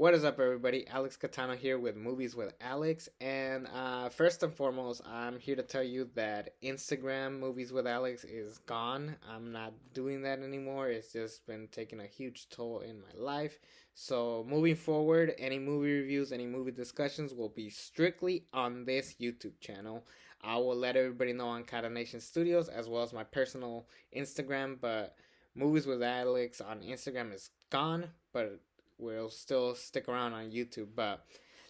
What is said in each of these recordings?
What is up, everybody? Alex Catano here with Movies with Alex. And first and foremost, I'm here to tell you that Instagram Movies with Alex is gone. I'm not doing that anymore. It's just been taking a huge toll in my life. So, moving forward, any movie reviews, any movie discussions will be strictly on this YouTube channel. I will let everybody know on Kata Nation Studios as well as my personal Instagram. But Movies with Alex on Instagram is gone. But we'll still stick around on YouTube. But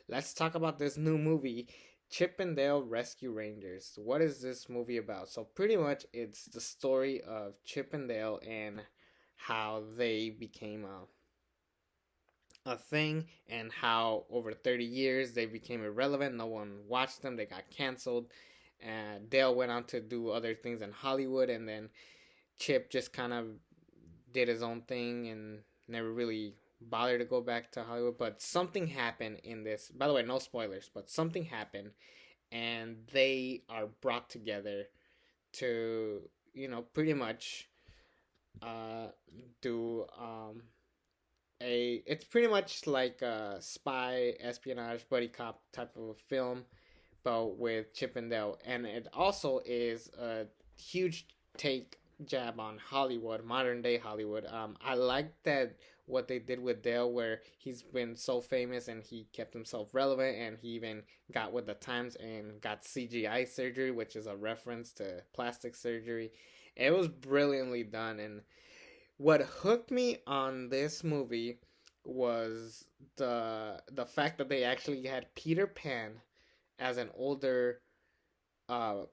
let's talk about this new movie, Chip and Dale Rescue Rangers. What is this movie about? So pretty much it's the story of Chip and Dale and how they became a thing and how over 30 years they became irrelevant. No one watched them. They got canceled. And Dale went on to do other things in Hollywood, and then Chip just kind of did his own thing and never really bothered to go back to Hollywood. But something happened in this. By the way, no spoilers, but something happened, and they are brought together to, pretty much uh, do a. It's pretty much like a spy, espionage, buddy cop type of a film, but with Chip and Dale. And it also is a huge take jab on Hollywood, modern day Hollywood. I like that what they did with Dale, where he's been so famous and he kept himself relevant, and he even got with the times and got CGI surgery, which is a reference to plastic surgery. It was brilliantly done, and what hooked me on this movie was the fact that they actually had Peter Pan as an older uh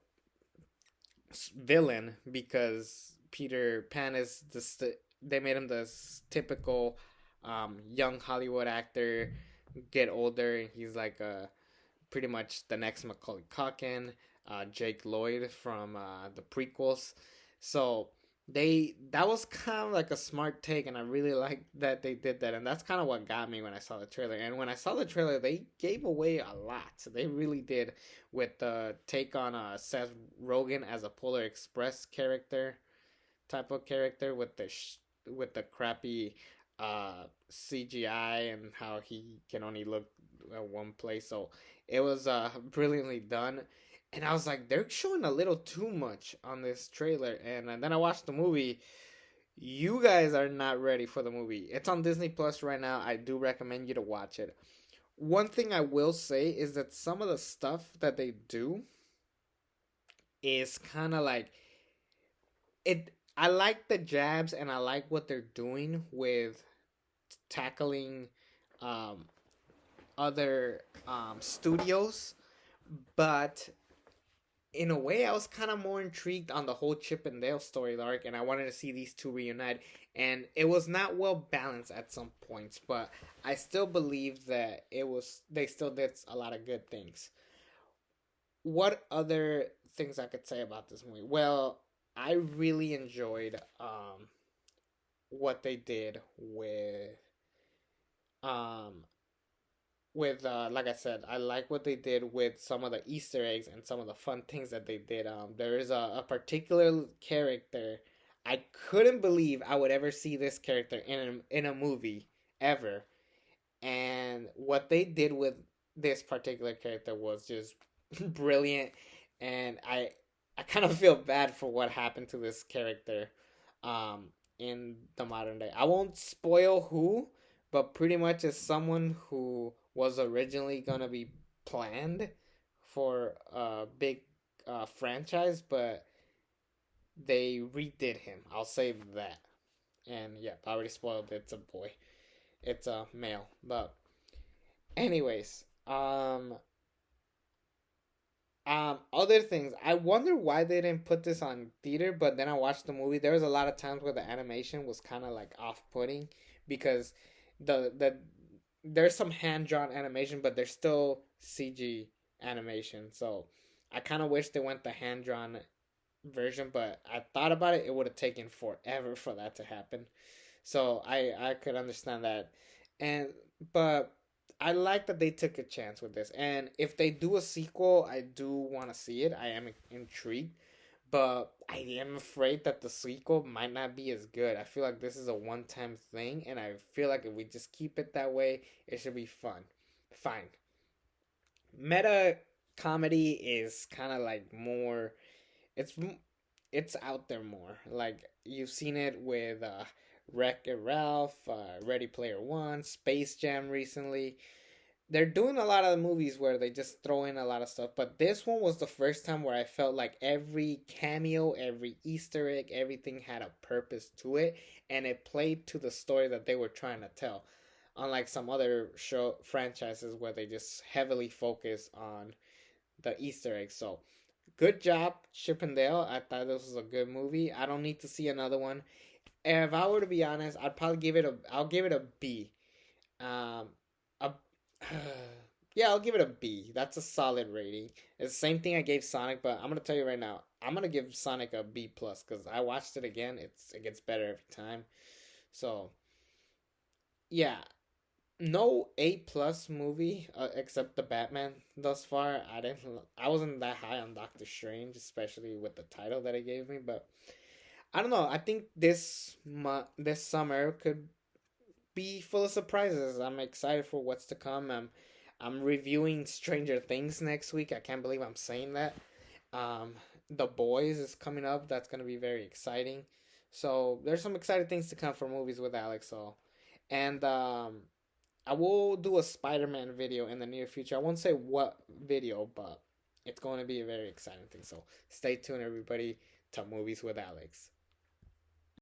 villain, because Peter Pan is they made him the typical young Hollywood actor, get older, and he's like pretty much the next Macaulay Culkin, Jake Lloyd from the prequels. So that was kind of like a smart take, and I really like that they did that, and that's kind of what got me when I saw the trailer. And when I saw the trailer, they gave away a lot. So they really did, with the take on Seth Rogen as a Polar Express character, type of character, with the crappy CGI and how he can only look at one place. So it was brilliantly done. And I was like, they're showing a little too much on this trailer. And then I watched the movie. You guys are not ready for the movie. It's on Disney Plus right now. I do recommend you to watch it. One thing I will say is that some of the stuff that they do is kind of like it. I like the jabs, and I like what they're doing with tackling um, other studios, but in a way, I was kind of more intrigued on the whole Chip and Dale story arc, and I wanted to see these two reunite. And it was not well balanced at some points, but I still believe that it was. They still did a lot of good things. What other things I could say about this movie? Well, I really enjoyed what they did um like I said, I like what they did with some of the Easter eggs and some of the fun things that they did. There is a particular character I couldn't believe I would ever see this character in a movie ever, and what they did with this particular character was just brilliant. And I kind of feel bad for what happened to this character um in the modern day. I won't spoil who, but pretty much it's someone who was originally gonna be planned for a big franchise, but they redid him. I'll say that. And yeah, I already spoiled it. It's a boy. It's a male. But anyways, other things. I wonder why they didn't put this on theater, but then I watched the movie. There was a lot of times where the animation was kind of like off-putting, because the there's some hand-drawn animation, but there's still CG animation. So I kind of wish they went the hand-drawn version, but I thought about it. It would have taken forever for that to happen. So I could understand that. And but I like that they took a chance with this. And if they do a sequel, I do want to see it. I am intrigued. But I am afraid that the sequel might not be as good. I feel like this is a one time thing, and I feel like if we just keep it that way, it should be fun. Fine. Meta comedy is kind of like more. It's it's out there more. Like you've seen it with Wreck It Ralph, Ready Player One, Space Jam recently. They're doing a lot of movies where they just throw in a lot of stuff, but this one was the first time where I felt like every cameo, every Easter egg, everything had a purpose to it, and it played to the story that they were trying to tell. Unlike some other show franchises where they just heavily focus on the Easter eggs. So, good job, Chip and Dale. I thought this was a good movie. I don't need to see another one. If I were to be honest, I'd probably give it a. I'll give it a B. Um, a yeah, I'll give it a B. That's a solid rating. It's the same thing I gave Sonic, but I'm gonna tell you right now, I'm gonna give Sonic a B plus because I watched it again. It gets better every time. So yeah, no A plus movie except the Batman thus far. I wasn't that high on Doctor Strange, especially with the title that it gave me. But I don't know. I think this summer could be full of surprises. I'm excited for what's to come. I'm reviewing Stranger Things next week. I can't believe I'm saying that. Um, The Boys is coming up. That's gonna be very exciting. So there's some exciting things to come for movies with Alex. So, and I will do a Spider-Man video in the near future. I won't say what video, but it's going to be a very exciting thing. So stay tuned, everybody, to Movies with Alex.